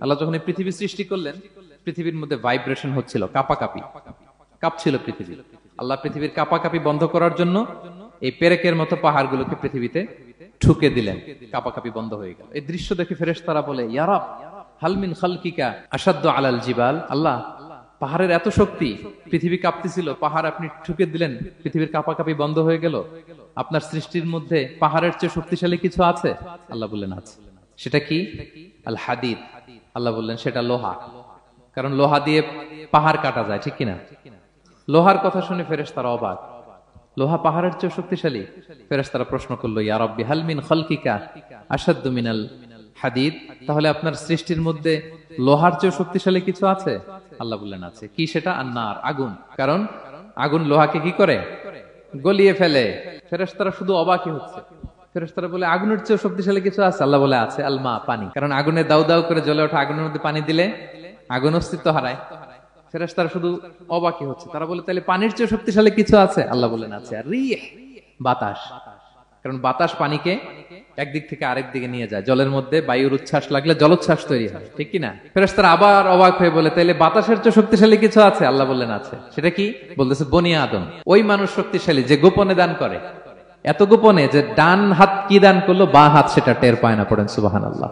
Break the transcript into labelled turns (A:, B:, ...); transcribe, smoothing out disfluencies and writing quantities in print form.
A: আল্লাহ যখন এই পৃথিবী সৃষ্টি করলেন, পৃথিবীর মধ্যে ভাইব্রেশন হচ্ছিল, কাঁপাকাঁপি, কাঁপছিল পৃথিবী। আল্লাহ পৃথিবীর কাঁপাকাঁপি বন্ধ করার জন্য এই পেরেকের মতো পাহাড়গুলোকে পৃথিবীতে ঠুকে দিলেন, কাঁপাকাঁপি বন্ধ হয়ে গেল। এই দৃশ্য দেখে ফেরেশতারা বলে, ইয়া রাব হালমিন খালকিকা আসাদ্দু আলাল জিবাল। আল্লাহ, পাহাড়ের এত শক্তি, পৃথিবী কাঁপতেছিল, পাহাড় আপনি ঠুকে দিলেন, পৃথিবীর কাঁপাকাঁপি বন্ধ হয়ে গেল। আপনার সৃষ্টির মধ্যে পাহাড়ের চেয়ে শক্তিশালী কিছু আছে? আল্লাহ বললেন আছে। সেটা কি? আল হাদিদ। আল্লাহ বললেন সেটা লোহা, কারণ লোহা দিয়ে পাহাড় কাটা যায়, ঠিক কিনা? লোহার কথা শুনে ফেরেশতারা অবাক, লোহা পাহাড়ের চেয়ে শক্তিশালী? ফেরেশতারা প্রশ্ন করলো, ইয়া রাব্বি হাল মিন খালকিকা আশাদ্দু মিনাল হাদিদ। তাহলে আপনার সৃষ্টির মধ্যে লোহার চেয়ে শক্তিশালী কিছু আছে? আল্লাহ বললেন আছে। কি সেটা? আন্নার, আগুন। কারণ আগুন লোহাকে কি করে? গলিয়ে ফেলে। ফেরেশতারা শুধু অবাকই হচ্ছে। ফেরেশতারা বলে, আগুনের চেয়ে শক্তিশালী কিছু আছে? আল্লাহ বলে আছে, আলমা, পানি। কারণ আগুনে দাউ দাউ করে জ্বলে ওঠা আগুনের মধ্যে পানি দিলে আগুন অস্তিত্ব হারায়। ফেরেশতারা শুধু অবাকই হচ্ছে। তারা বলে, তাহলে পানির চেয়ে শক্তিশালী কিছু আছে? আল্লাহ বলেন আছে। আর রিহ, বাতাস। কারণ বাতাস পানিকে একদিক থেকে আরেক দিকে নিয়ে যায়। জলের মধ্যে বায়ুর উচ্ছ্বাস লাগলে জলোচ্ছ্বাস তৈরি হয়, ঠিক কিনা? ফেরেশতারা আবার অবাক হয়ে বলে, তাইলে বাতাসের চেয়ে শক্তিশালী কিছু আছে? আল্লাহ বললেন আছে। সেটা কি? বলতেছে বনি আদম। ওই মানুষ শক্তিশালী যে গোপনে দান করে, এত গোপনে যে ডান হাত কি দান করলো, বাঁ হাত সেটা টের পায় না। পড়েন সুবহানাল্লাহ।